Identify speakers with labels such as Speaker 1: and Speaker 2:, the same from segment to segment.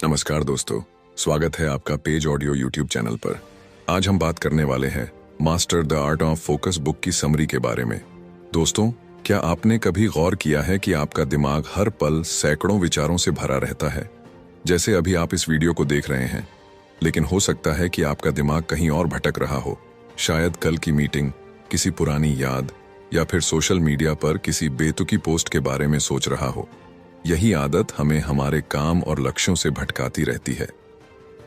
Speaker 1: नमस्कार दोस्तों, स्वागत है आपका पेज ऑडियो यूट्यूब चैनल पर। आज हम बात करने वाले हैं master the art of focus book की समरी के बारे में। दोस्तों, क्या आपने कभी गौर किया है कि आपका दिमाग हर पल सैकड़ों विचारों से भरा रहता है? जैसे अभी आप इस वीडियो को देख रहे हैं, लेकिन हो सकता है कि आपका दिमाग कहीं और भटक रहा हो। शायद कल की मीटिंग, किसी पुरानी याद या फिर सोशल मीडिया पर किसी बेतुकी पोस्ट के बारे में सोच रहा हो। यही आदत हमें हमारे काम और लक्ष्यों से भटकाती रहती है।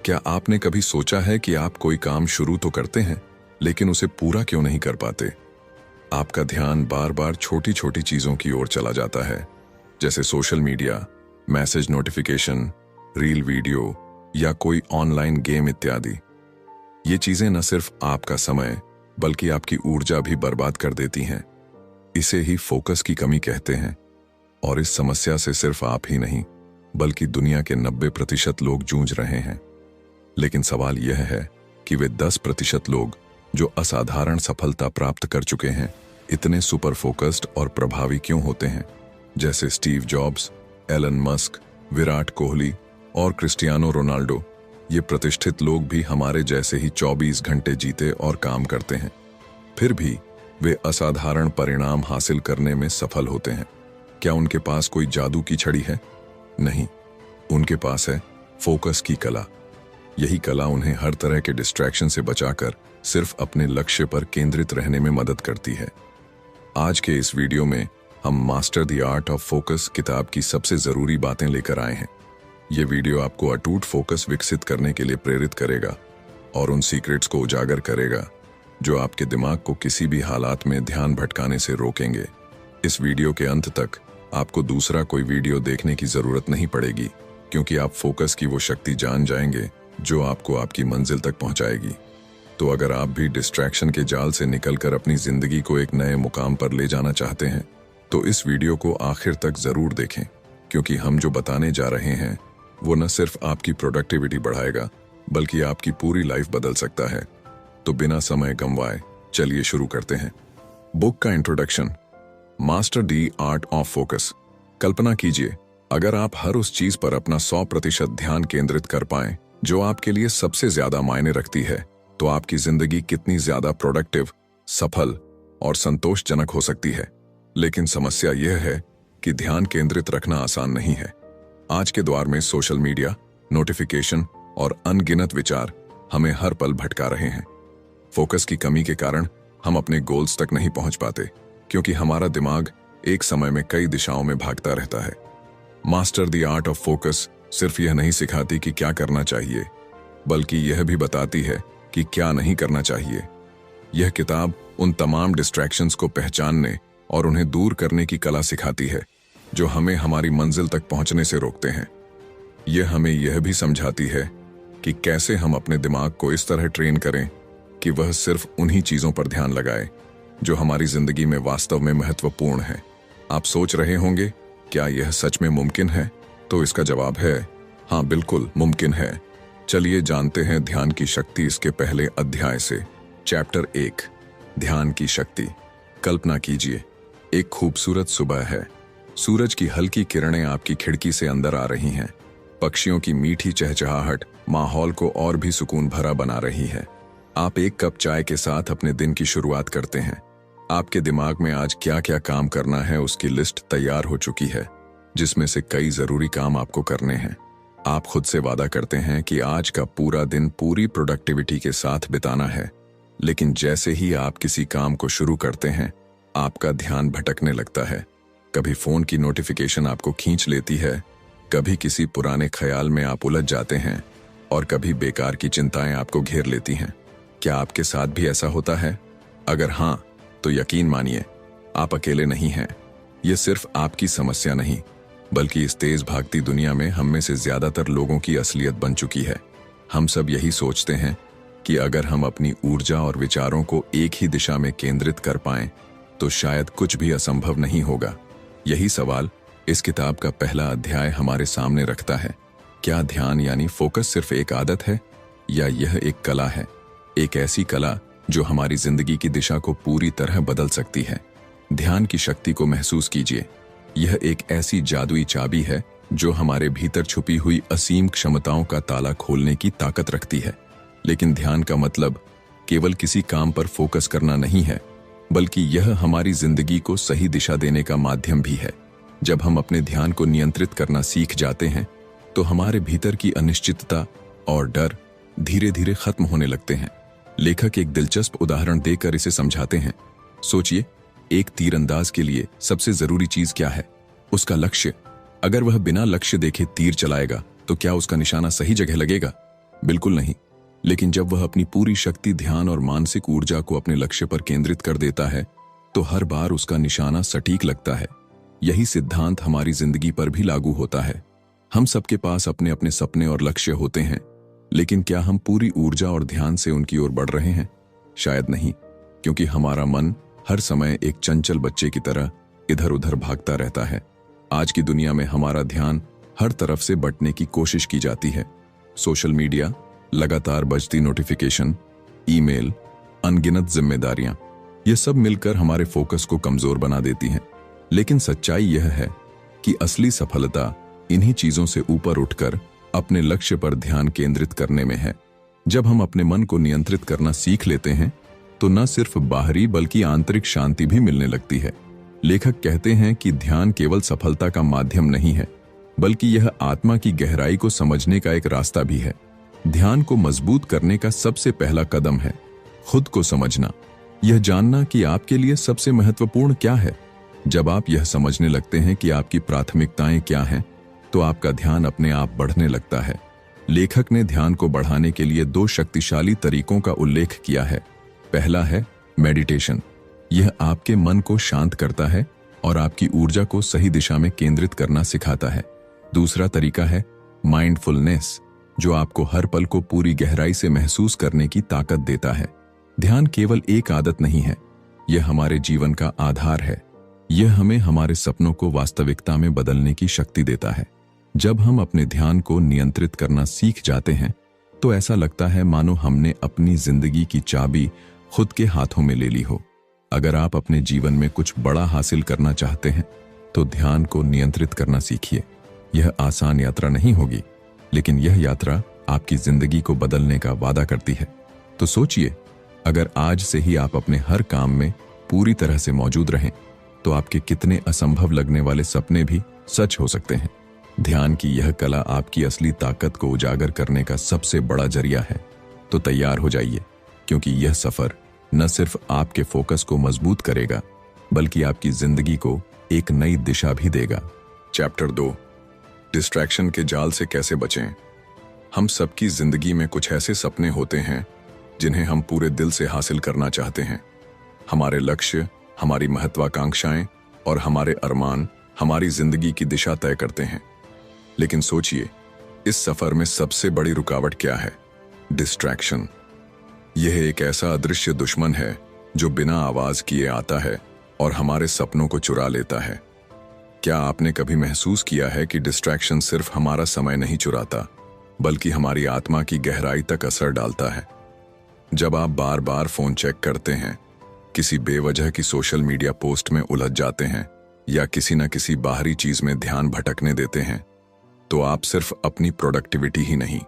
Speaker 1: क्या आपने कभी सोचा है कि आप कोई काम शुरू तो करते हैं, लेकिन उसे पूरा क्यों नहीं कर पाते? आपका ध्यान बार बार छोटी छोटी चीजों की ओर चला जाता है, जैसे social media, message notification, reel video या कोई ऑनलाइन गेम इत्यादि। ये चीजें न सिर्फ आपका समय बल्कि आपकी ऊर्जा भी बर्बाद कर देती हैं। इसे ही फोकस की कमी कहते हैं। और इस समस्या से सिर्फ आप ही नहीं, बल्कि दुनिया के 90% लोग जूझ रहे हैं। लेकिन सवाल यह है कि वे 10% लोग जो असाधारण सफलता प्राप्त कर चुके हैं, इतने सुपर फोकस्ड और प्रभावी क्यों होते हैं? जैसे Steve Jobs, Elon Musk, Virat Kohli और क्रिस्टियानो रोनाल्डो। ये प्रतिष्ठित लोग भी हमारे जैसे ही 24 घंटे जीते और काम करते हैं, फिर भी वे असाधारण परिणाम हासिल करने में सफल होते हैं। क्या उनके पास कोई जादू की छड़ी है? नहीं, उनके पास है फोकस की कला। यही कला उन्हें हर तरह के डिस्ट्रैक्शन से बचाकर सिर्फ अपने लक्ष्य पर केंद्रित रहने में मदद करती है। आज के इस वीडियो में हम master the art of focus किताब की सबसे जरूरी बातें लेकर आए हैं। ये वीडियो आपको अटूट फोकस विकसित करने के लिए प्रेरित करेगा और उन सीक्रेट्स को उजागर करेगा जो आपके दिमाग को किसी भी हालात में ध्यान भटकाने से रोकेंगे। इस वीडियो के अंत तक आपको दूसरा कोई वीडियो देखने की जरूरत नहीं पड़ेगी, क्योंकि आप फोकस की वो शक्ति जान जाएंगे जो आपको आपकी मंजिल तक पहुंचाएगी। तो अगर आप भी डिस्ट्रैक्शन के जाल से निकलकर अपनी जिंदगी को एक नए मुकाम पर ले जाना चाहते हैं, तो इस वीडियो को आखिर तक जरूर देखें, क्योंकि हम जो बताने जा रहे हैं वो न सिर्फ आपकी प्रोडक्टिविटी बढ़ाएगा, बल्कि आपकी पूरी लाइफ बदल सकता है। तो बिना समय गंवाए चलिए शुरू करते हैं। बुक का introduction. Master the art of focus. कल्पना कीजिए, अगर आप हर उस चीज पर अपना 100% ध्यान केंद्रित कर पाएं जो आपके लिए सबसे ज्यादा मायने रखती है, तो आपकी जिंदगी कितनी ज्यादा प्रोडक्टिव, सफल और संतोषजनक हो सकती है। लेकिन समस्या यह है कि ध्यान केंद्रित रखना आसान नहीं है। आज के दौर में सोशल मीडिया, नोटिफिकेशन और अनगिनत विचार हमें हर पल भटका रहे हैं। फोकस की कमी के कारण हम अपने गोल्स तक नहीं पहुंच पाते, क्योंकि हमारा दिमाग एक समय में कई दिशाओं में भागता रहता है। Master the art of focus सिर्फ यह नहीं सिखाती कि क्या करना चाहिए, बल्कि यह भी बताती है कि क्या नहीं करना चाहिए। यह किताब उन तमाम डिस्ट्रैक्शंस को पहचानने और उन्हें दूर करने की कला सिखाती है जो हमें हमारी मंजिल तक पहुंचने से रोकते हैं। यह हमें यह भी समझाती है कि कैसे हम अपने दिमाग को इस तरह ट्रेन करें कि वह सिर्फ उन्हीं चीजों पर ध्यान लगाए जो हमारी जिंदगी में वास्तव में महत्वपूर्ण है। आप सोच रहे होंगे, क्या यह सच में मुमकिन है? तो इसका जवाब है हाँ, बिल्कुल मुमकिन है। चलिए जानते हैं ध्यान की शक्ति इसके पहले अध्याय से। चैप्टर 1, ध्यान की शक्ति। कल्पना कीजिए, एक खूबसूरत सुबह है। सूरज की हल्की किरणें आपकी खिड़की से अंदर आ रही हैं। पक्षियों की मीठी चहचहाहट माहौल को और भी सुकून भरा बना रही है। आप एक कप चाय के साथ अपने दिन की शुरुआत करते हैं। आपके दिमाग में आज क्या क्या काम करना है उसकी लिस्ट तैयार हो चुकी है, जिसमें से कई जरूरी काम आपको करने हैं। आप खुद से वादा करते हैं कि आज का पूरा दिन पूरी प्रोडक्टिविटी के साथ बिताना है। लेकिन जैसे ही आप किसी काम को शुरू करते हैं, आपका ध्यान भटकने लगता है। कभी फोन की नोटिफिकेशन आपको खींच लेती है, कभी किसी पुराने ख्याल में आप उलझ जाते हैं और कभी बेकार की चिंताएं आपको घेर लेती हैं। क्या आपके साथ भी ऐसा होता है? अगर हाँ, तो यकीन मानिए, आप अकेले नहीं हैं। ये सिर्फ आपकी समस्या नहीं, बल्कि इस तेज भागती दुनिया में हम में से ज्यादातर लोगों की असलियत बन चुकी है। हम सब यही सोचते हैं कि अगर हम अपनी ऊर्जा और विचारों को एक ही दिशा में केंद्रित कर पाएं, तो शायद कुछ भी असंभव नहीं होगा। यही सवाल इस किताब का पहला अध्याय हमारे सामने रखता है। क्या ध्यान यानी फोकस सिर्फ एक आदत है, या यह एक कला है? एक ऐसी कला जो हमारी जिंदगी की दिशा को पूरी तरह बदल सकती है। ध्यान की शक्ति को महसूस कीजिए। यह एक ऐसी जादुई चाबी है जो हमारे भीतर छुपी हुई असीम क्षमताओं का ताला खोलने की ताकत रखती है। लेकिन ध्यान का मतलब केवल किसी काम पर फोकस करना नहीं है, बल्कि यह हमारी जिंदगी को सही दिशा देने का माध्यम भी है। जब हम अपने ध्यान को नियंत्रित करना सीख जाते हैं तो हमारे भीतर की अनिश्चितता और डर धीरे धीरे खत्म होने लगते हैं। लेखक एक दिलचस्प उदाहरण देकर इसे समझाते हैं। सोचिए, एक तीरंदाज के लिए सबसे जरूरी चीज क्या है? उसका लक्ष्य। अगर वह बिना लक्ष्य देखे तीर चलाएगा तो क्या उसका निशाना सही जगह लगेगा? बिल्कुल नहीं। लेकिन जब वह अपनी पूरी शक्ति, ध्यान और मानसिक ऊर्जा को अपने लक्ष्य पर केंद्रित कर देता है तो हर बार उसका निशाना सटीक लगता है। यही सिद्धांत हमारी जिंदगी पर भी लागू होता है। हम सबके पास अपने अपने सपने और लक्ष्य होते हैं, लेकिन क्या हम पूरी ऊर्जा और ध्यान से उनकी ओर बढ़ रहे हैं? शायद नहीं, क्योंकि हमारा मन हर समय एक चंचल बच्चे की तरह इधर उधर भागता रहता है। आज की दुनिया में हमारा ध्यान हर तरफ से बंटने की कोशिश की जाती है। सोशल मीडिया, लगातार बजती नोटिफिकेशन, ईमेल, अनगिनत जिम्मेदारियां, ये सब मिलकर हमारे फोकस को कमजोर बना देती हैं। लेकिन सच्चाई यह है कि असली सफलता इन्हीं चीजों से ऊपर उठकर अपने लक्ष्य पर ध्यान केंद्रित करने में है। जब हम अपने मन को नियंत्रित करना सीख लेते हैं तो न सिर्फ बाहरी बल्कि आंतरिक शांति भी मिलने लगती है। लेखक कहते हैं कि ध्यान केवल सफलता का माध्यम नहीं है, बल्कि यह आत्मा की गहराई को समझने का एक रास्ता भी है। ध्यान को मजबूत करने का सबसे पहला कदम है खुद को समझना। यह जानना कि आपके लिए सबसे महत्वपूर्ण क्या है। जब आप यह समझने लगते हैं कि आपकी प्राथमिकताएं क्या हैं, तो आपका ध्यान अपने आप बढ़ने लगता है। लेखक ने ध्यान को बढ़ाने के लिए 2 शक्तिशाली तरीकों का उल्लेख किया है। पहला है मेडिटेशन। यह आपके मन को शांत करता है और आपकी ऊर्जा को सही दिशा में केंद्रित करना सिखाता है। दूसरा तरीका है माइंडफुलनेस, जो आपको हर पल को पूरी गहराई से महसूस करने की ताकत देता है। ध्यान केवल एक आदत नहीं है, यह हमारे जीवन का आधार है। यह हमें हमारे सपनों को वास्तविकता में बदलने की शक्ति देता है। जब हम अपने ध्यान को नियंत्रित करना सीख जाते हैं तो ऐसा लगता है मानो हमने अपनी जिंदगी की चाबी खुद के हाथों में ले ली हो। अगर आप अपने जीवन में कुछ बड़ा हासिल करना चाहते हैं तो ध्यान को नियंत्रित करना सीखिए। यह आसान यात्रा नहीं होगी, लेकिन यह यात्रा आपकी जिंदगी को बदलने का वादा करती है। तो सोचिए, अगर आज से ही आप अपने हर काम में पूरी तरह से मौजूद रहें तो आपके कितने असंभव लगने वाले सपने भी सच हो सकते हैं। ध्यान की यह कला आपकी असली ताकत को उजागर करने का सबसे बड़ा जरिया है। तो तैयार हो जाइए, क्योंकि यह सफर न सिर्फ आपके फोकस को मजबूत करेगा, बल्कि आपकी जिंदगी को एक नई दिशा भी देगा। चैप्टर 2, डिस्ट्रैक्शन के जाल से कैसे बचें। हम सबकी जिंदगी में कुछ ऐसे सपने होते हैं जिन्हें हम पूरे दिल से हासिल करना चाहते हैं। हमारे लक्ष्य, हमारी महत्वाकांक्षाएं और हमारे अरमान हमारी जिंदगी की दिशा तय करते हैं। लेकिन सोचिए, इस सफर में सबसे बड़ी रुकावट क्या है? डिस्ट्रैक्शन। यह एक ऐसा अदृश्य दुश्मन है जो बिना आवाज किए आता है और हमारे सपनों को चुरा लेता है। क्या आपने कभी महसूस किया है कि डिस्ट्रैक्शन सिर्फ हमारा समय नहीं चुराता, बल्कि हमारी आत्मा की गहराई तक असर डालता है? जब आप बार बार फोन चेक करते हैं, किसी बेवजह की सोशल मीडिया पोस्ट में उलझ जाते हैं या किसी न किसी बाहरी चीज में ध्यान भटकने देते हैं, तो आप सिर्फ अपनी प्रोडक्टिविटी ही नहीं,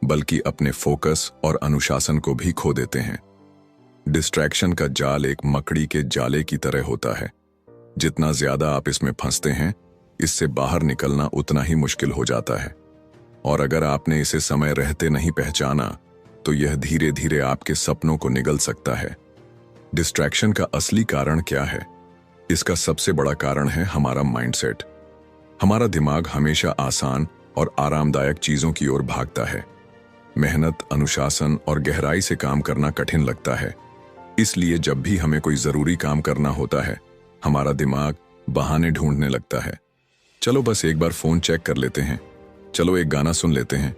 Speaker 1: बल्कि अपने फोकस और अनुशासन को भी खो देते हैं। डिस्ट्रैक्शन का जाल एक मकड़ी के जाले की तरह होता है। जितना ज्यादा आप इसमें फंसते हैं, इससे बाहर निकलना उतना ही मुश्किल हो जाता है। और अगर आपने इसे समय रहते नहीं पहचाना, तो यह धीरे धीरे आपके सपनों को निगल सकता है। डिस्ट्रैक्शन का असली कारण क्या है? इसका सबसे बड़ा कारण है हमारा माइंडसेट। हमारा दिमाग हमेशा आसान और आरामदायक चीजों की ओर भागता है। मेहनत, अनुशासन और गहराई से काम करना कठिन लगता है। इसलिए जब भी हमें कोई जरूरी काम करना होता है, हमारा दिमाग बहाने ढूंढने लगता है। चलो बस एक बार फोन चेक कर लेते हैं, चलो एक गाना सुन लेते हैं,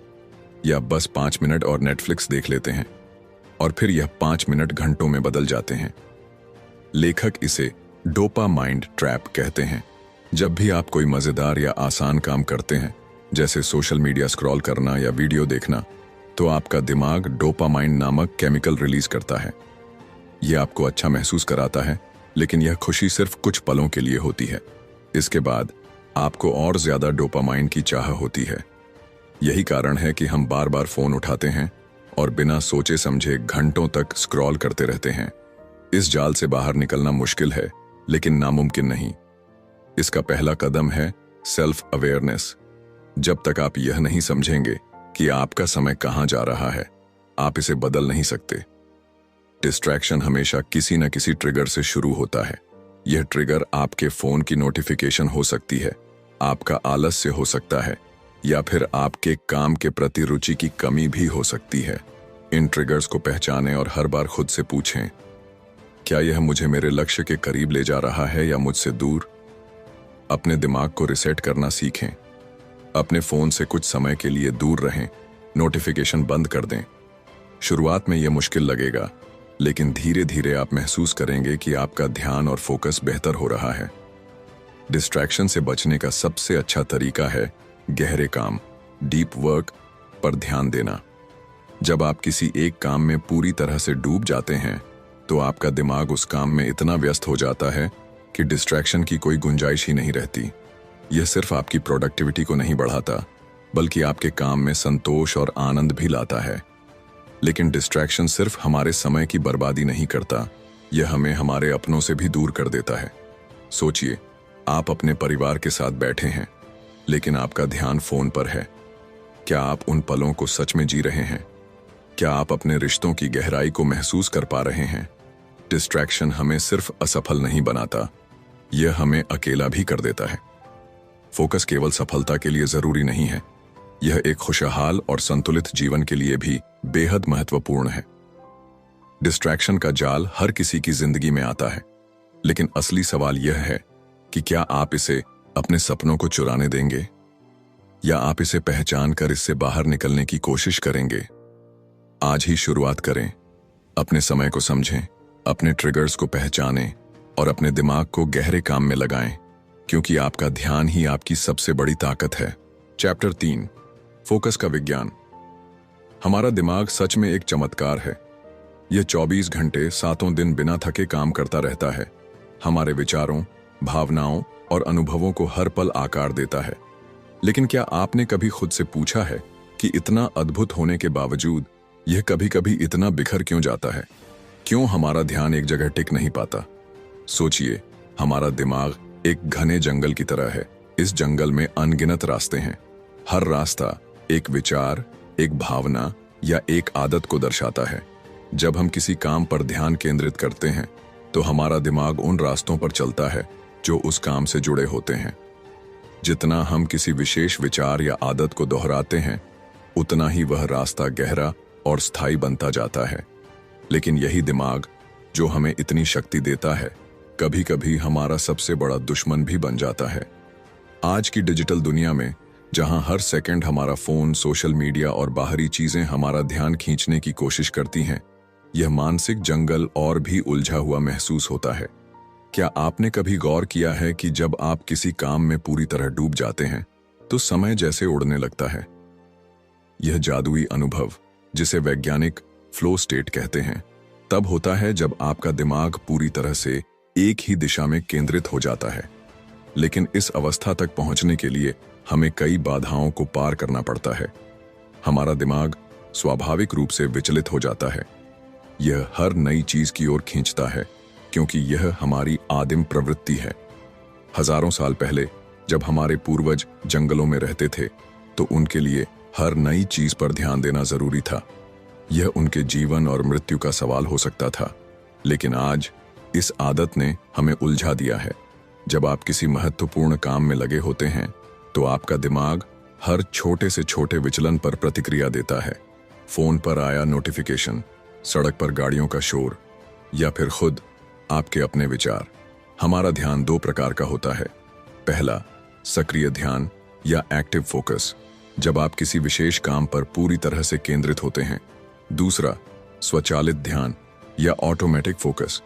Speaker 1: या बस 5 मिनट और नेटफ्लिक्स देख लेते हैं। और फिर यह 5 मिनट घंटों में बदल जाते हैं। लेखक इसे डोपामाइन ट्रैप कहते हैं। जब भी आप कोई मजेदार या आसान काम करते हैं, जैसे सोशल मीडिया स्क्रॉल करना या वीडियो देखना, तो आपका दिमाग डोपामाइन नामक केमिकल रिलीज करता है। यह आपको अच्छा महसूस कराता है, लेकिन यह खुशी सिर्फ कुछ पलों के लिए होती है। इसके बाद आपको और ज्यादा डोपामाइन की चाह होती है। यही कारण है कि हम बार बार फोन उठाते हैं और बिना सोचे समझे घंटों तक स्क्रॉल करते रहते हैं। इस जाल से बाहर निकलना मुश्किल है, लेकिन नामुमकिन नहीं। इसका पहला कदम है सेल्फ अवेयरनेस। जब तक आप यह नहीं समझेंगे कि आपका समय कहां जा रहा है, आप इसे बदल नहीं सकते। डिस्ट्रैक्शन हमेशा किसी न किसी ट्रिगर से शुरू होता है। यह ट्रिगर आपके फोन की नोटिफिकेशन हो सकती है, आपका आलस्य हो सकता है, या फिर आपके काम के प्रति रुचि की कमी भी हो सकती है। इन ट्रिगर्स को पहचानें और हर बार खुद से पूछें, क्या यह मुझे मेरे लक्ष्य के करीब ले जा रहा है या मुझसे दूर? अपने दिमाग को रिसेट करना सीखें। अपने फोन से कुछ समय के लिए दूर रहें, नोटिफिकेशन बंद कर दें। शुरुआत में यह मुश्किल लगेगा, लेकिन धीरे धीरे आप महसूस करेंगे कि आपका ध्यान और फोकस बेहतर हो रहा है। डिस्ट्रैक्शन से बचने का सबसे अच्छा तरीका है गहरे काम, डीप वर्क पर ध्यान देना। जब आप किसी एक काम में पूरी तरह से डूब जाते हैं, तो आपका दिमाग उस काम में इतना व्यस्त हो जाता है कि डिस्ट्रैक्शन की कोई गुंजाइश ही नहीं रहती। यह सिर्फ आपकी प्रोडक्टिविटी को नहीं बढ़ाता, बल्कि आपके काम में संतोष और आनंद भी लाता है। लेकिन डिस्ट्रैक्शन सिर्फ हमारे समय की बर्बादी नहीं करता, यह हमें हमारे अपनों से भी दूर कर देता है। सोचिए, आप अपने परिवार के साथ बैठे हैं, लेकिन आपका ध्यान फोन पर है। क्या आप उन पलों को सच में जी रहे हैं? क्या आप अपने रिश्तों की गहराई को महसूस कर पा रहे हैं? डिस्ट्रैक्शन हमें सिर्फ असफल नहीं बनाता, यह हमें अकेला भी कर देता है। फोकस केवल सफलता के लिए जरूरी नहीं है, यह एक खुशहाल और संतुलित जीवन के लिए भी बेहद महत्वपूर्ण है। डिस्ट्रैक्शन का जाल हर किसी की जिंदगी में आता है, लेकिन असली सवाल यह है कि क्या आप इसे अपने सपनों को चुराने देंगे, या आप इसे पहचान कर इससे बाहर निकलने की कोशिश करेंगे? आज ही शुरुआत करें। अपने समय को समझें, अपने ट्रिगर्स को पहचानें और अपने दिमाग को गहरे काम में लगाएं, क्योंकि आपका ध्यान ही आपकी सबसे बड़ी ताकत है। चैप्टर 3, फोकस का विज्ञान। हमारा दिमाग सच में एक चमत्कार है। यह 24 घंटे 7 दिन बिना थके काम करता रहता है। हमारे विचारों, भावनाओं और अनुभवों को हर पल आकार देता है। लेकिन क्या आपने कभी खुद से पूछा है कि इतना अद्भुत होने के बावजूद यह कभी कभी इतना बिखर क्यों जाता है? क्यों हमारा ध्यान एक जगह टिक नहीं पाता? सोचिए, हमारा दिमाग एक घने जंगल की तरह है। इस जंगल में अनगिनत रास्ते हैं। हर रास्ता एक विचार, एक भावना या एक आदत को दर्शाता है। जब हम किसी काम पर ध्यान केंद्रित करते हैं, तो हमारा दिमाग उन रास्तों पर चलता है जो उस काम से जुड़े होते हैं। जितना हम किसी विशेष विचार या आदत को दोहराते हैं, उतना ही वह रास्ता गहरा और स्थायी बनता जाता है। लेकिन यही दिमाग, जो हमें इतनी शक्ति देता है, कभी कभी हमारा सबसे बड़ा दुश्मन भी बन जाता है। आज की डिजिटल दुनिया में, जहां हर सेकंड हमारा फोन, सोशल मीडिया और बाहरी चीजें हमारा ध्यान खींचने की कोशिश करती हैं, यह मानसिक जंगल और भी उलझा हुआ महसूस होता है। क्या आपने कभी गौर किया है कि जब आप किसी काम में पूरी तरह डूब जाते हैं, तो समय जैसे उड़ने लगता है? यह जादुई अनुभव, जिसे वैज्ञानिक फ्लो स्टेट कहते हैं, तब होता है जब आपका दिमाग पूरी तरह से एक ही दिशा में केंद्रित हो जाता है। लेकिन इस अवस्था तक पहुंचने के लिए हमें कई बाधाओं को पार करना पड़ता है। हमारा दिमाग स्वाभाविक रूप से विचलित हो जाता है। यह हर नई चीज की ओर खींचता है, क्योंकि यह हमारी आदिम प्रवृत्ति है। हजारों साल पहले जब हमारे पूर्वज जंगलों में रहते थे, तो उनके लिए हर नई चीज पर ध्यान देना जरूरी था। यह उनके जीवन और मृत्यु का सवाल हो सकता था। लेकिन आज इस आदत ने हमें उलझा दिया है। जब आप किसी महत्वपूर्ण काम में लगे होते हैं, तो आपका दिमाग हर छोटे से छोटे विचलन पर प्रतिक्रिया देता है। फोन पर आया नोटिफिकेशन, सड़क पर गाड़ियों का शोर, या फिर खुद आपके अपने विचार। हमारा ध्यान 2 प्रकार का होता है। पहला, सक्रिय ध्यान या एक्टिव फोकस, जब आप किसी विशेष काम पर पूरी तरह से केंद्रित होते हैं। दूसरा, स्वचालित ध्यान या ऑटोमेटिक फोकस,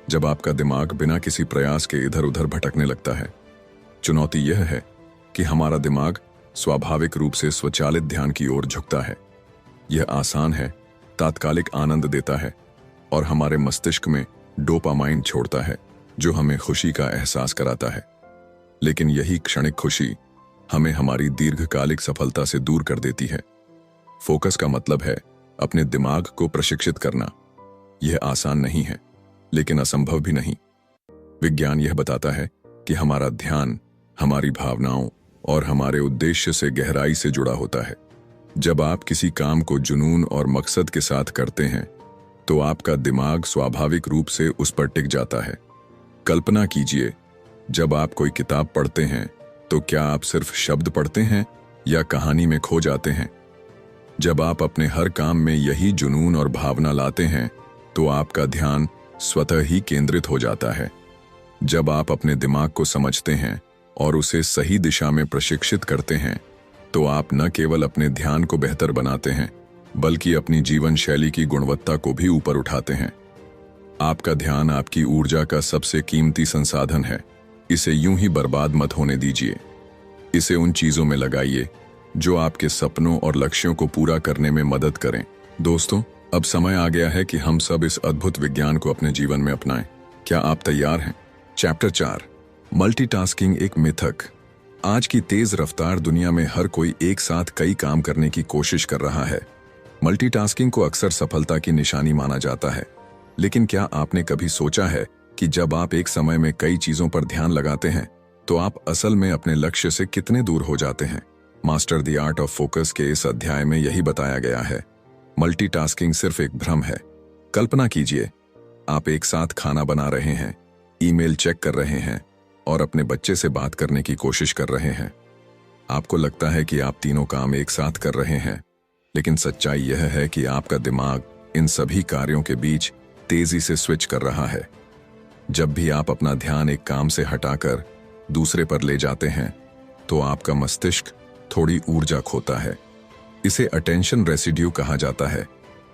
Speaker 1: जब आपका दिमाग बिना किसी प्रयास के इधर उधर भटकने लगता है। चुनौती यह है कि हमारा दिमाग स्वाभाविक रूप से स्वचालित ध्यान की ओर झुकता है। यह आसान है, तात्कालिक आनंद देता है और हमारे मस्तिष्क में डोपामाइन छोड़ता है, जो हमें खुशी का एहसास कराता है। लेकिन यही क्षणिक खुशी हमें हमारी दीर्घकालिक सफलता से दूर कर देती है। फोकस का मतलब है अपने दिमाग को प्रशिक्षित करना। यह आसान नहीं है, लेकिन असंभव भी नहीं। विज्ञान यह बताता है कि हमारा ध्यान हमारी भावनाओं और हमारे उद्देश्य से गहराई से जुड़ा होता है। जब आप किसी काम को जुनून और मकसद के साथ करते हैं, तो आपका दिमाग स्वाभाविक रूप से उस पर टिक जाता है। कल्पना कीजिए, जब आप कोई किताब पढ़ते हैं, तो क्या आप सिर्फ शब्द पढ़ते हैं या कहानी में खो जाते हैं? जब आप अपने हर काम में यही जुनून और भावना लाते हैं, तो आपका ध्यान स्वतः ही केंद्रित हो जाता है। जब आप अपने दिमाग को समझते हैं और उसे सही दिशा में प्रशिक्षित करते हैं, तो आप न केवल अपने ध्यान को बेहतर बनाते हैं, बल्कि अपनी जीवन शैली की गुणवत्ता को भी ऊपर उठाते हैं। आपका ध्यान आपकी ऊर्जा का सबसे कीमती संसाधन है। इसे यूं ही बर्बाद मत होने दीजिए। इसे उन चीजों में लगाइए जो आपके सपनों और लक्ष्यों को पूरा करने में मदद करें। दोस्तों, अब समय आ गया है कि हम सब इस अद्भुत विज्ञान को अपने जीवन में अपनाएं। क्या आप तैयार हैं? चैप्टर 4, मल्टीटास्किंग एक मिथक। आज की तेज रफ्तार दुनिया में हर कोई एक साथ कई काम करने की कोशिश कर रहा है। मल्टीटास्किंग को अक्सर सफलता की निशानी माना जाता है, लेकिन क्या आपने कभी सोचा है कि जब आप एक समय में कई चीजों पर ध्यान लगाते हैं, तो आप असल में अपने लक्ष्य से कितने दूर हो जाते हैं? Master the art of focus के इस अध्याय में यही बताया गया है। मल्टीटास्किंग सिर्फ एक भ्रम है। कल्पना कीजिए, आप एक साथ खाना बना रहे हैं, ईमेल चेक कर रहे हैं और अपने बच्चे से बात करने की कोशिश कर रहे हैं। आपको लगता है कि आप तीनों काम एक साथ कर रहे हैं, लेकिन सच्चाई यह है कि आपका दिमाग इन सभी कार्यों के बीच तेजी से स्विच कर रहा है। जब भी आप अपना ध्यान एक काम से हटाकर दूसरे पर ले जाते हैं, तो आपका मस्तिष्क थोड़ी ऊर्जा खोता है। इसे अटेंशन रेसिड्यू कहा जाता है,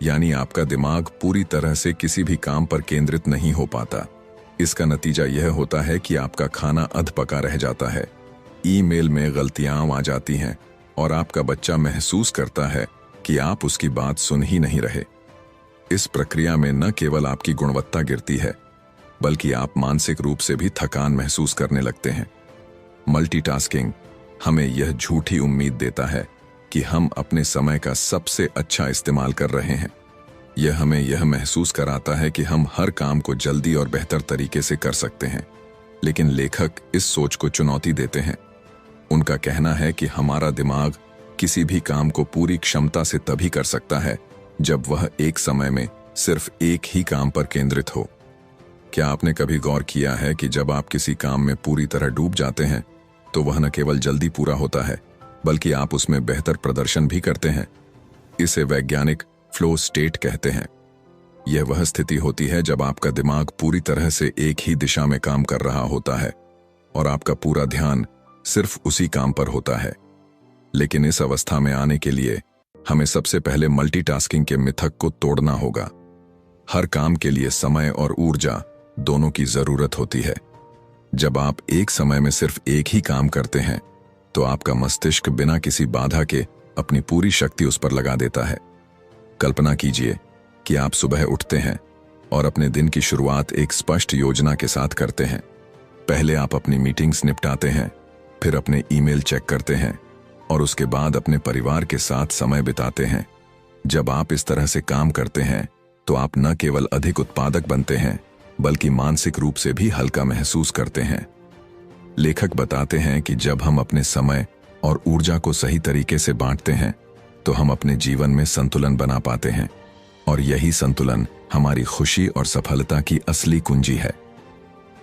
Speaker 1: यानी आपका दिमाग पूरी तरह से किसी भी काम पर केंद्रित नहीं हो पाता। इसका नतीजा यह होता है कि आपका खाना अधपका रह जाता है, ईमेल में गलतियां आ जाती हैं और आपका बच्चा महसूस करता है कि आप उसकी बात सुन ही नहीं रहे। इस प्रक्रिया में न केवल आपकी गुणवत्ता गिरती है, बल्कि आप मानसिक रूप से भी थकान महसूस करने लगते हैं। मल्टीटास्किंग हमें यह झूठी उम्मीद देता है कि हम अपने समय का सबसे अच्छा इस्तेमाल कर रहे हैं। यह हमें यह महसूस कराता है कि हम हर काम को जल्दी और बेहतर तरीके से कर सकते हैं। लेकिन लेखक इस सोच को चुनौती देते हैं। उनका कहना है कि हमारा दिमाग किसी भी काम को पूरी क्षमता से तभी कर सकता है जब वह एक समय में सिर्फ एक ही काम पर केंद्रित हो। क्या आपने कभी गौर किया है कि जब आप किसी काम में पूरी तरह डूब जाते हैं, तो वह न केवल जल्दी पूरा होता है, बल्कि आप उसमें बेहतर प्रदर्शन भी करते हैं। इसे वैज्ञानिक फ्लो स्टेट कहते हैं। यह वह स्थिति होती है जब आपका दिमाग पूरी तरह से एक ही दिशा में काम कर रहा होता है और आपका पूरा ध्यान सिर्फ उसी काम पर होता है। लेकिन इस अवस्था में आने के लिए हमें सबसे पहले मल्टीटास्किंग के मिथक को तोड़ना होगा। हर काम के लिए समय और ऊर्जा दोनों की जरूरत होती है। जब आप एक समय में सिर्फ एक ही काम करते हैं, तो आपका मस्तिष्क बिना किसी बाधा के अपनी पूरी शक्ति उस पर लगा देता है। कल्पना कीजिए कि आप सुबह उठते हैं और अपने दिन की शुरुआत एक स्पष्ट योजना के साथ करते हैं। पहले आप अपनी मीटिंग्स निपटाते हैं, फिर अपने ईमेल चेक करते हैं और उसके बाद अपने परिवार के साथ समय बिताते हैं। जब आप इस तरह से काम करते हैं, तो आप न केवल अधिक उत्पादक बनते हैं, बल्कि मानसिक रूप से भी हल्का महसूस करते हैं। लेखक बताते हैं कि जब हम अपने समय और ऊर्जा को सही तरीके से बांटते हैं, तो हम अपने जीवन में संतुलन बना पाते हैं, और यही संतुलन हमारी खुशी और सफलता की असली कुंजी है।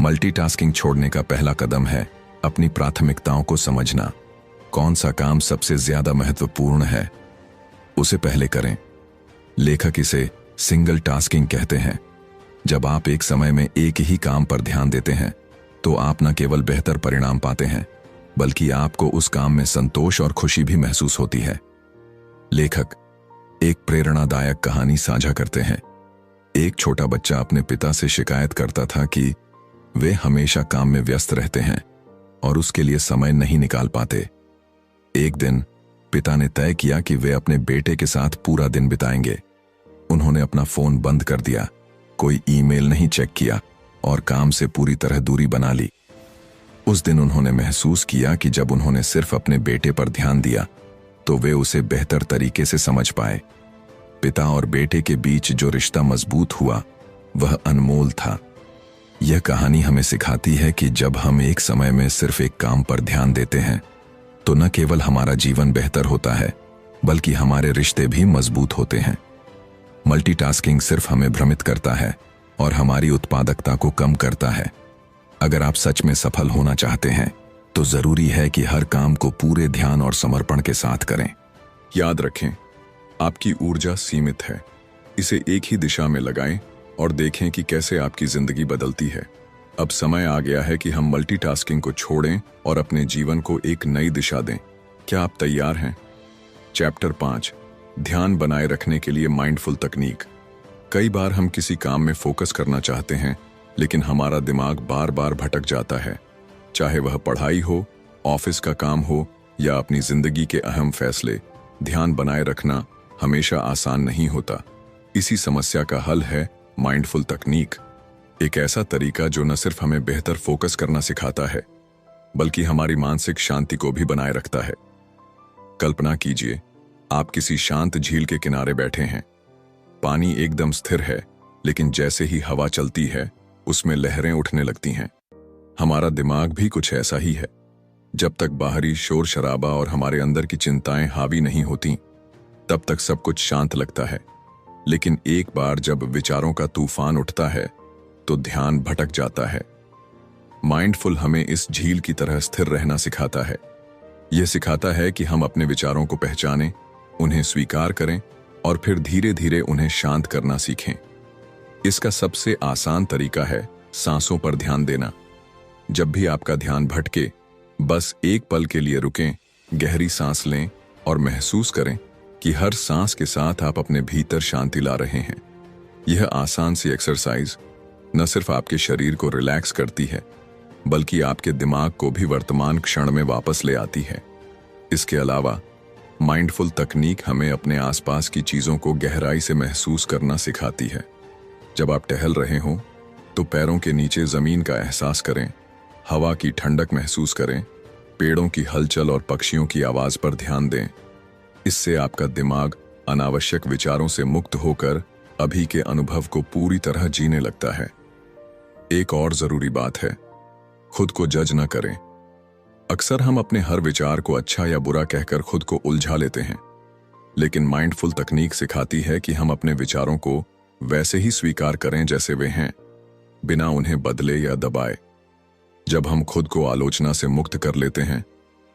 Speaker 1: मल्टीटास्किंग छोड़ने का पहला कदम है अपनी प्राथमिकताओं को समझना। कौन सा काम सबसे ज्यादा महत्वपूर्ण है, उसे पहले करें। लेखक इसे सिंगल टास्किंग कहते हैं। जब आप एक समय में एक ही काम पर ध्यान देते हैं, तो आप न केवल बेहतर परिणाम पाते हैं, बल्कि आपको उस काम में संतोष और खुशी भी महसूस होती है। लेखक एक प्रेरणादायक कहानी साझा करते हैं। एक छोटा बच्चा अपने पिता से शिकायत करता था कि वे हमेशा काम में व्यस्त रहते हैं और उसके लिए समय नहीं निकाल पाते। एक दिन पिता ने तय किया कि वे अपने बेटे के साथ पूरा दिन बिताएंगे। उन्होंने अपना फोन बंद कर दिया, कोई ईमेल नहीं चेक किया और काम से पूरी तरह दूरी बना ली। उस दिन उन्होंने महसूस किया कि जब उन्होंने सिर्फ अपने बेटे पर ध्यान दिया तो वे उसे बेहतर तरीके से समझ पाए। पिता और बेटे के बीच जो रिश्ता मजबूत हुआ वह अनमोल था। यह कहानी हमें सिखाती है कि जब हम एक समय में सिर्फ एक काम पर ध्यान देते हैं तो न केवल हमारा जीवन बेहतर होता है बल्कि हमारे रिश्ते भी मजबूत होते हैं। मल्टीटास्किंग सिर्फ हमें भ्रमित करता है और हमारी उत्पादकता को कम करता है। अगर आप सच में सफल होना चाहते हैं तो जरूरी है कि हर काम को पूरे ध्यान और समर्पण के साथ करें। याद रखें, आपकी ऊर्जा सीमित है। इसे एक ही दिशा में लगाएं और देखें कि कैसे आपकी जिंदगी बदलती है। अब समय आ गया है कि हम मल्टीटास्किंग को छोड़ें और अपने जीवन को एक नई दिशा दें। क्या आप तैयार हैं? चैप्टर 5, ध्यान बनाए रखने के लिए माइंडफुल तकनीक। कई बार हम किसी काम में फोकस करना चाहते हैं लेकिन हमारा दिमाग बार बार भटक जाता है। चाहे वह पढ़ाई हो, ऑफिस का काम हो या अपनी जिंदगी के अहम फैसले, ध्यान बनाए रखना हमेशा आसान नहीं होता। इसी समस्या का हल है माइंडफुल तकनीक, एक ऐसा तरीका जो न सिर्फ हमें बेहतर फोकस करना सिखाता है बल्कि हमारी मानसिक शांति को भी बनाए रखता है। कल्पना कीजिए, आप किसी शांत झील के किनारे बैठे हैं। पानी एकदम स्थिर है लेकिन जैसे ही हवा चलती है उसमें लहरें उठने लगती हैं। हमारा दिमाग भी कुछ ऐसा ही है। जब तक बाहरी शोर शराबा और हमारे अंदर की चिंताएं हावी नहीं होती तब तक सब कुछ शांत लगता है। लेकिन एक बार जब विचारों का तूफान उठता है तो ध्यान भटक जाता है। माइंडफुल हमें इस झील की तरह स्थिर रहना सिखाता है। यह सिखाता है कि हम अपने विचारों को पहचानें, उन्हें स्वीकार करें और फिर धीरे धीरे उन्हें शांत करना सीखें। इसका सबसे आसान तरीका है सांसों पर ध्यान देना। जब भी आपका ध्यान भटके, बस एक पल के लिए रुकें, गहरी सांस लें और महसूस करें कि हर सांस के साथ आप अपने भीतर शांति ला रहे हैं। यह आसान सी एक्सरसाइज न सिर्फ आपके शरीर को रिलैक्स करती है बल्कि आपके दिमाग को भी वर्तमान क्षण में वापस ले आती है। इसके अलावा माइंडफुल तकनीक हमें अपने आसपास की चीजों को गहराई से महसूस करना सिखाती है। जब आप टहल रहे हों तो पैरों के नीचे जमीन का एहसास करें, हवा की ठंडक महसूस करें, पेड़ों की हलचल और पक्षियों की आवाज पर ध्यान दें। इससे आपका दिमाग अनावश्यक विचारों से मुक्त होकर अभी के अनुभव को पूरी तरह जीने लगता है। एक और जरूरी बात है, खुद को जज न करें। अक्सर हम अपने हर विचार को अच्छा या बुरा कहकर खुद को उलझा लेते हैं, लेकिन माइंडफुल तकनीक सिखाती है कि हम अपने विचारों को वैसे ही स्वीकार करें जैसे वे हैं, बिना उन्हें बदले या दबाए। जब हम खुद को आलोचना से मुक्त कर लेते हैं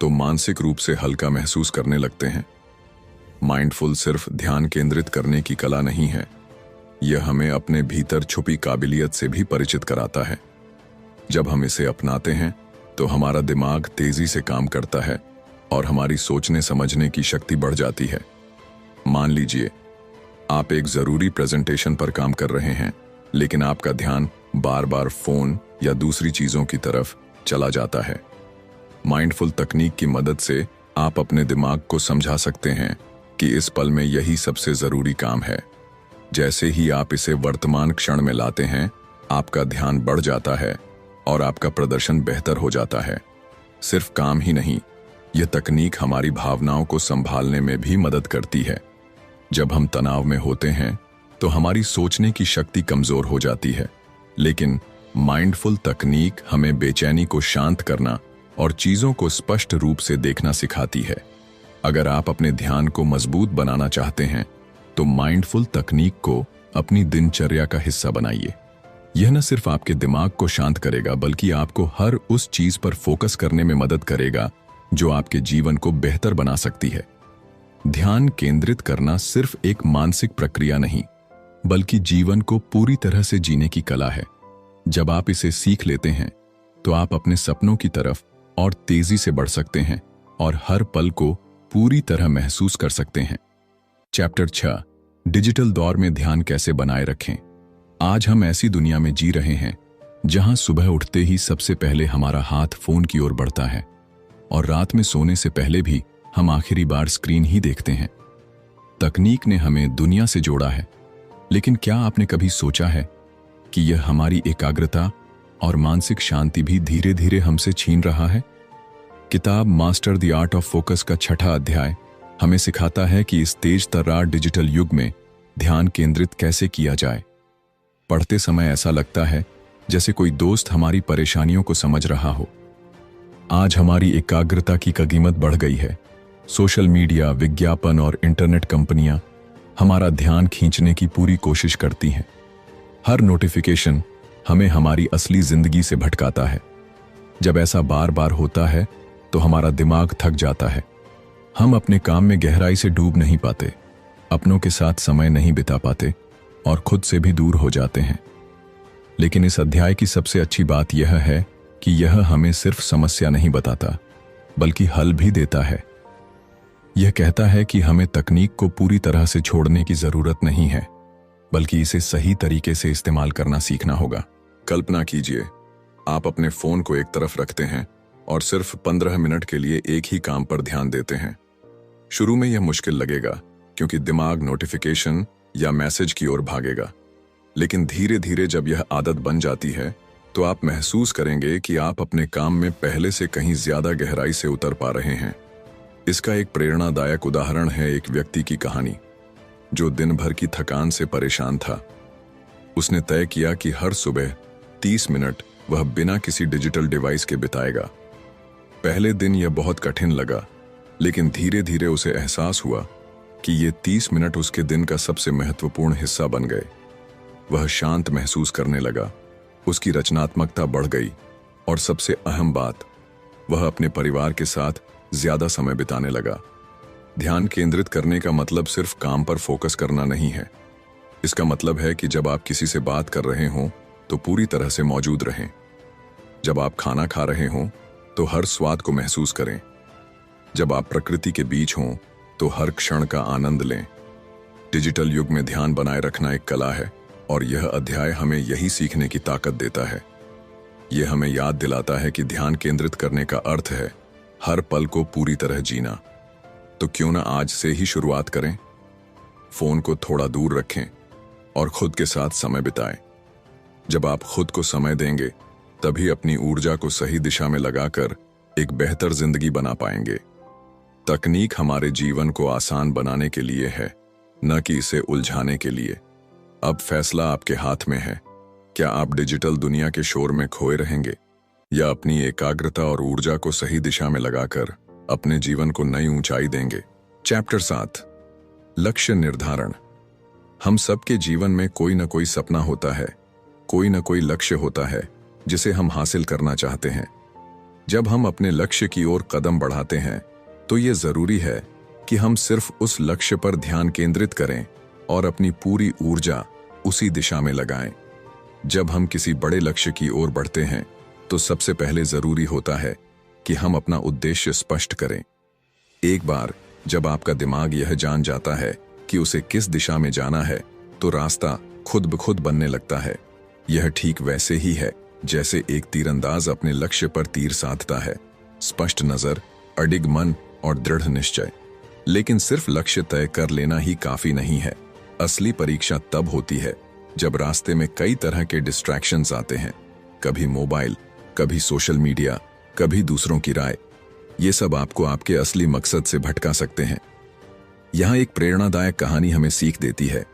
Speaker 1: तो मानसिक रूप से हल्का महसूस करने लगते हैं। माइंडफुल सिर्फ ध्यान केंद्रित करने की कला नहीं है, यह हमें अपने भीतर छुपी काबिलियत से भी परिचित कराता है। जब हम इसे अपनाते हैं तो हमारा दिमाग तेजी से काम करता है और हमारी सोचने समझने की शक्ति बढ़ जाती है। मान लीजिए आप एक जरूरी प्रेजेंटेशन पर काम कर रहे हैं लेकिन आपका ध्यान बार बार फोन या दूसरी चीजों की तरफ चला जाता है। माइंडफुल तकनीक की मदद से आप अपने दिमाग को समझा सकते हैं कि इस पल में यही सबसे जरूरी काम है। जैसे ही आप इसे वर्तमान क्षण में लाते हैं, आपका ध्यान बढ़ जाता है और आपका प्रदर्शन बेहतर हो जाता है। सिर्फ काम ही नहीं, यह तकनीक हमारी भावनाओं को संभालने में भी मदद करती है। जब हम तनाव में होते हैं तो हमारी सोचने की शक्ति कमजोर हो जाती है, लेकिन माइंडफुल तकनीक हमें बेचैनी को शांत करना और चीजों को स्पष्ट रूप से देखना सिखाती है। अगर आप अपने ध्यान को मजबूत बनाना चाहते हैं तो माइंडफुल तकनीक को अपनी दिनचर्या का हिस्सा बनाइए। यह न सिर्फ आपके दिमाग को शांत करेगा बल्कि आपको हर उस चीज पर फोकस करने में मदद करेगा जो आपके जीवन को बेहतर बना सकती है। ध्यान केंद्रित करना सिर्फ एक मानसिक प्रक्रिया नहीं बल्कि जीवन को पूरी तरह से जीने की कला है। जब आप इसे सीख लेते हैं तो आप अपने सपनों की तरफ और तेजी से बढ़ सकते हैं और हर पल को पूरी तरह महसूस कर सकते हैं। चैप्टर 6, डिजिटल दौर में ध्यान कैसे बनाए रखें। आज हम ऐसी दुनिया में जी रहे हैं जहां सुबह उठते ही सबसे पहले हमारा हाथ फोन की ओर बढ़ता है और रात में सोने से पहले भी हम आखिरी बार स्क्रीन ही देखते हैं। तकनीक ने हमें दुनिया से जोड़ा है, लेकिन क्या आपने कभी सोचा है कि यह हमारी एकाग्रता और मानसिक शांति भी धीरे धीरे हमसे छीन रहा है। किताब master the art of focus का 6वां अध्याय हमें सिखाता है कि इस तेज तर्रार डिजिटल युग में ध्यान केंद्रित कैसे किया जाए। पढ़ते समय ऐसा लगता है जैसे कोई दोस्त हमारी परेशानियों को समझ रहा हो। आज हमारी एकाग्रता की कीमत बढ़ गई है। सोशल मीडिया, विज्ञापन और इंटरनेट कंपनियां हमारा ध्यान खींचने की पूरी कोशिश करती हैं। हर नोटिफिकेशन हमें हमारी असली जिंदगी से भटकाता है। जब ऐसा बार बार होता है तो हमारा दिमाग थक जाता है। हम अपने काम में गहराई से डूब नहीं पाते, अपनों के साथ समय नहीं बिता पाते और खुद से भी दूर हो जाते हैं। लेकिन इस अध्याय की सबसे अच्छी बात यह है कि यह हमें सिर्फ समस्या नहीं बताता, बल्कि हल भी देता है। यह कहता है कि हमें तकनीक को पूरी तरह से छोड़ने की जरूरत नहीं है, बल्कि इसे सही तरीके से इस्तेमाल करना सीखना होगा। कल्पना कीजिए, आप अपने फोन को एक तरफ रखते हैं और सिर्फ 15 मिनट के लिए एक ही काम पर ध्यान देते हैं। शुरू में यह मुश्किल लगेगा क्योंकि दिमाग नोटिफिकेशन या मैसेज की ओर भागेगा, लेकिन धीरे धीरे जब यह आदत बन जाती है तो आप महसूस करेंगे कि आप अपने काम में पहले से कहीं ज्यादा गहराई से उतर पा रहे हैं। इसका एक प्रेरणादायक उदाहरण है एक व्यक्ति की कहानी जो दिन भर की थकान से परेशान था। उसने तय किया कि हर सुबह 30 मिनट वह बिना किसी डिजिटल डिवाइस के बिताएगा। पहले दिन यह बहुत कठिन लगा, लेकिन धीरे धीरे उसे एहसास हुआ कि ये 30 मिनट उसके दिन का सबसे महत्वपूर्ण हिस्सा बन गए। वह शांत महसूस करने लगा, उसकी रचनात्मकता बढ़ गई और सबसे अहम बात, वह अपने परिवार के साथ ज्यादा समय बिताने लगा। ध्यान केंद्रित करने का मतलब सिर्फ काम पर फोकस करना नहीं है। इसका मतलब है कि जब आप किसी से बात कर रहे हों तो पूरी तरह से मौजूद रहें। जब आप खाना खा रहे हों तो हर स्वाद को महसूस करें। जब आप प्रकृति के बीच हों तो हर क्षण का आनंद लें। डिजिटल युग में ध्यान बनाए रखना एक कला है और यह अध्याय हमें यही सीखने की ताकत देता है। यह हमें याद दिलाता है कि ध्यान केंद्रित करने का अर्थ है हर पल को पूरी तरह जीना। तो क्यों ना आज से ही शुरुआत करें। फोन को थोड़ा दूर रखें और खुद के साथ समय बिताएं। जब आप खुद को समय देंगे तभी अपनी ऊर्जा को सही दिशा में लगाकर एक बेहतर जिंदगी बना पाएंगे। तकनीक हमारे जीवन को आसान बनाने के लिए है, न कि इसे उलझाने के लिए। अब फैसला आपके हाथ में है। क्या आप डिजिटल दुनिया के शोर में खोए रहेंगे या अपनी एकाग्रता और ऊर्जा को सही दिशा में लगाकर अपने जीवन को नई ऊंचाई देंगे। चैप्टर 7, लक्ष्य निर्धारण। हम सबके जीवन में कोई न कोई सपना होता है, कोई न कोई लक्ष्य होता है जिसे हम हासिल करना चाहते हैं। जब हम अपने लक्ष्य की ओर कदम बढ़ाते हैं तो ये जरूरी है कि हम सिर्फ उस लक्ष्य पर ध्यान केंद्रित करें और अपनी पूरी ऊर्जा उसी दिशा में लगाएं। जब हम किसी बड़े लक्ष्य की ओर बढ़ते हैं तो सबसे पहले जरूरी होता है कि हम अपना उद्देश्य स्पष्ट करें। एक बार जब आपका दिमाग यह जान जाता है कि उसे किस दिशा में जाना है तो रास्ता खुद ब खुद बनने लगता है। यह ठीक वैसे ही है जैसे एक तीरंदाज अपने लक्ष्य पर तीर साधता है। स्पष्ट नजर, अडिग मन और दृढ़ निश्चय। लेकिन सिर्फ लक्ष्य तय कर लेना ही काफी नहीं है। असली परीक्षा तब होती है जब रास्ते में कई तरह के डिस्ट्रैक्शंस आते हैं। कभी मोबाइल, कभी सोशल मीडिया, कभी दूसरों की राय। ये सब आपको आपके असली मकसद से भटका सकते हैं। यहाँ एक प्रेरणादायक कहानी हमें सीख देती है।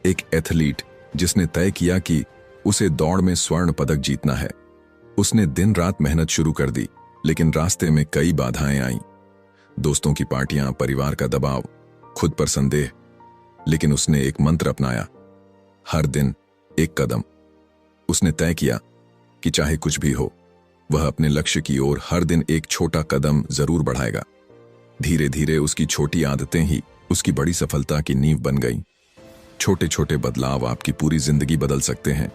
Speaker 1: एक एथलीट जिसने तय किया कि उसे दौड़ में स्वर्ण पदक जीतना है। उसने दिन रात मेहनत शुरू कर दी, लेकिन रास्ते में कई बाधाएं आईं। दोस्तों की पार्टियां, परिवार का दबाव, खुद पर संदेह। लेकिन उसने एक मंत्र अपनाया, हर दिन एक कदम। उसने तय किया कि चाहे कुछ भी हो, वह अपने लक्ष्य की ओर हर दिन एक छोटा कदम जरूर बढ़ाएगा। धीरे धीरे उसकी छोटी आदतें ही उसकी बड़ी सफलता की नींव बन गईं। छोटे छोटे बदलाव आपकी पूरी जिंदगी बदल सकते हैं।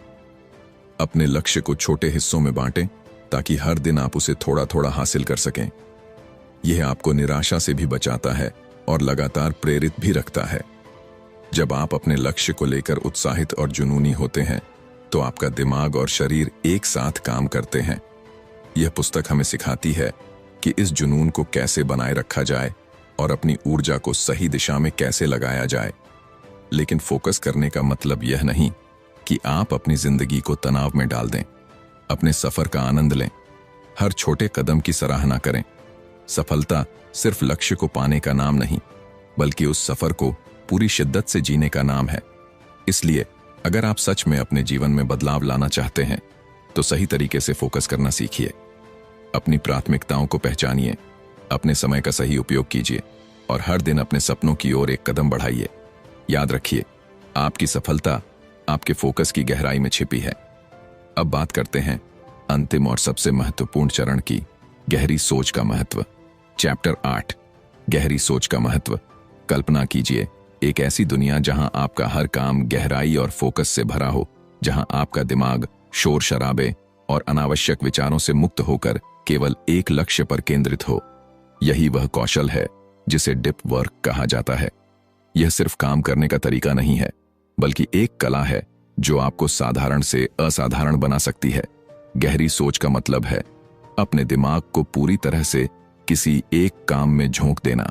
Speaker 1: अपने लक्ष्य को छोटे हिस्सों में बांटें ताकि हर दिन आप उसे थोड़ा थोड़ा हासिल कर सकें। यह आपको निराशा से भी बचाता है और लगातार प्रेरित भी रखता है। जब आप अपने लक्ष्य को लेकर उत्साहित और जुनूनी होते हैं तो आपका दिमाग और शरीर एक साथ काम करते हैं। यह पुस्तक हमें सिखाती है कि इस जुनून को कैसे बनाए रखा जाए और अपनी ऊर्जा को सही दिशा में कैसे लगाया जाए। लेकिन फोकस करने का मतलब यह नहीं कि आप अपनी जिंदगी को तनाव में डाल दें। अपने सफर का आनंद लें, हर छोटे कदम की सराहना करें। सफलता सिर्फ लक्ष्य को पाने का नाम नहीं, बल्कि उस सफर को पूरी शिद्दत से जीने का नाम है। इसलिए अगर आप सच में अपने जीवन में बदलाव लाना चाहते हैं तो सही तरीके से फोकस करना सीखिए। अपनी प्राथमिकताओं को पहचानिए, अपने समय का सही उपयोग कीजिए और हर दिन अपने सपनों की ओर एक कदम बढ़ाइए। याद रखिए, आपकी सफलता आपके फोकस की गहराई में छिपी है। अब बात करते हैं अंतिम और सबसे महत्वपूर्ण चरण की, गहरी सोच का महत्व। चैप्टर 8, गहरी सोच का महत्व। कल्पना कीजिए एक ऐसी दुनिया जहां आपका हर काम गहराई और फोकस से भरा हो, जहां आपका दिमाग शोर शराबे और अनावश्यक विचारों से मुक्त होकर केवल एक लक्ष्य पर केंद्रित हो। यही वह कौशल है जिसे डीप वर्क कहा जाता है। यह सिर्फ काम करने का तरीका नहीं है, बल्कि एक कला है जो आपको साधारण से असाधारण बना सकती है। गहरी सोच का मतलब है अपने दिमाग को पूरी तरह से किसी एक काम में झोंक देना।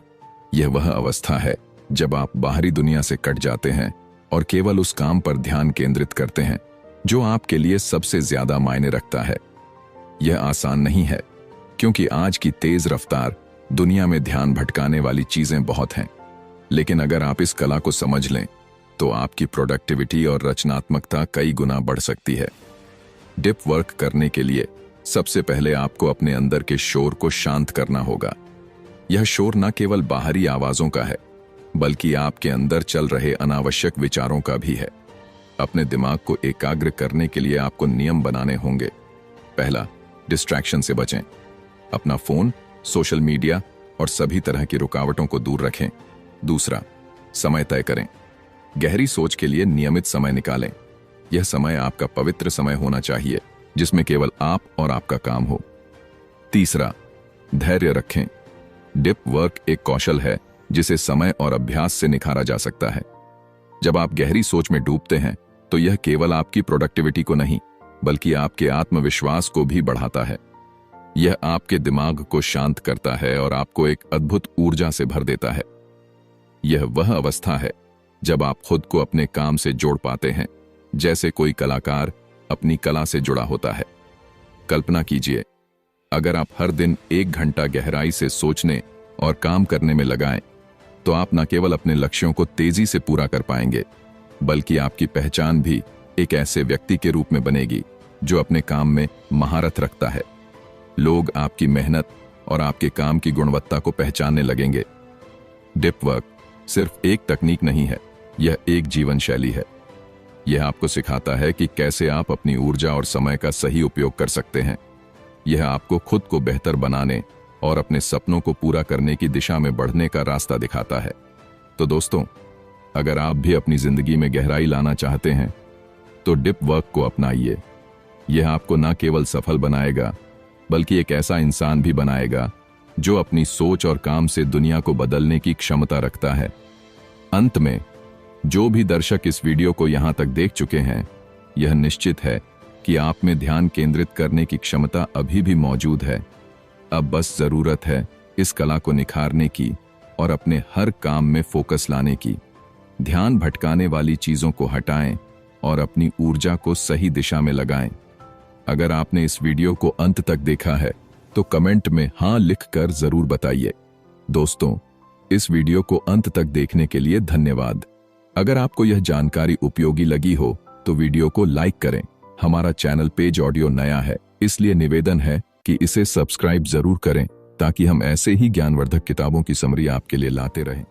Speaker 1: यह वह अवस्था है जब आप बाहरी दुनिया से कट जाते हैं और केवल उस काम पर ध्यान केंद्रित करते हैं जो आपके लिए सबसे ज्यादा मायने रखता है। यह आसान नहीं है, क्योंकि आज की तेज रफ्तार दुनिया में ध्यान भटकाने वाली चीजें बहुत हैं। लेकिन अगर आप इस कला को समझ लें तो आपकी प्रोडक्टिविटी और रचनात्मकता कई गुना बढ़ सकती है। डीप वर्क करने के लिए सबसे पहले आपको अपने अंदर के शोर को शांत करना होगा। यह शोर न केवल बाहरी आवाजों का है, बल्कि आपके अंदर चल रहे अनावश्यक विचारों का भी है। अपने दिमाग को एकाग्र करने के लिए आपको नियम बनाने होंगे। पहला, डिस्ट्रैक्शन से बचें। अपना फोन, सोशल मीडिया और सभी तरह की रुकावटों को दूर रखें। दूसरा, समय तय करें। गहरी सोच के लिए नियमित समय निकालें। यह समय आपका पवित्र समय होना चाहिए, जिसमें केवल आप और आपका काम हो। तीसरा, धैर्य रखें। डीप वर्क एक कौशल है जिसे समय और अभ्यास से निखारा जा सकता है। जब आप गहरी सोच में डूबते हैं तो यह केवल आपकी प्रोडक्टिविटी को नहीं, बल्कि आपके आत्मविश्वास को भी बढ़ाता है। यह आपके दिमाग को शांत करता है और आपको एक अद्भुत ऊर्जा से भर देता है। यह वह अवस्था है जब आप खुद को अपने काम से जोड़ पाते हैं, जैसे कोई कलाकार अपनी कला से जुड़ा होता है। कल्पना कीजिए, अगर आप हर दिन 1 घंटा गहराई से सोचने और काम करने में लगाएं, तो आप न केवल अपने लक्ष्यों को तेजी से पूरा कर पाएंगे, बल्कि आपकी पहचान भी एक ऐसे व्यक्ति के रूप में बनेगी जो अपने काम में महारत रखता है। लोग आपकी मेहनत और आपके काम की गुणवत्ता को पहचानने लगेंगे। डीप वर्क सिर्फ एक तकनीक नहीं है, यह एक जीवन शैली है। यह आपको सिखाता है कि कैसे आप अपनी ऊर्जा और समय का सही उपयोग कर सकते हैं। यह आपको खुद को बेहतर बनाने और अपने सपनों को पूरा करने की दिशा में बढ़ने का रास्ता दिखाता है। तो दोस्तों, अगर आप भी अपनी जिंदगी में गहराई लाना चाहते हैं तो डीप वर्क को अपनाइए। यह आपको न केवल सफल बनाएगा, बल्कि एक ऐसा इंसान भी बनाएगा जो अपनी सोच और काम से दुनिया को बदलने की क्षमता रखता है। अंत में, जो भी दर्शक इस वीडियो को यहां तक देख चुके हैं, यह निश्चित है कि आप में ध्यान केंद्रित करने की क्षमता अभी भी मौजूद है। अब बस जरूरत है इस कला को निखारने की और अपने हर काम में फोकस लाने की। ध्यान भटकाने वाली चीजों को हटाएं और अपनी ऊर्जा को सही दिशा में लगाएं। अगर आपने इस वीडियो को अंत तक देखा है तो कमेंट में हाँ लिखकर जरूर बताइए। दोस्तों, इस वीडियो को अंत तक देखने के लिए धन्यवाद। अगर आपको यह जानकारी उपयोगी लगी हो तो वीडियो को लाइक करें। हमारा चैनल पेज ऑडियो नया है, इसलिए निवेदन है कि इसे सब्सक्राइब जरूर करें ताकि हम ऐसे ही ज्ञानवर्धक किताबों की समरी आपके लिए लाते रहें।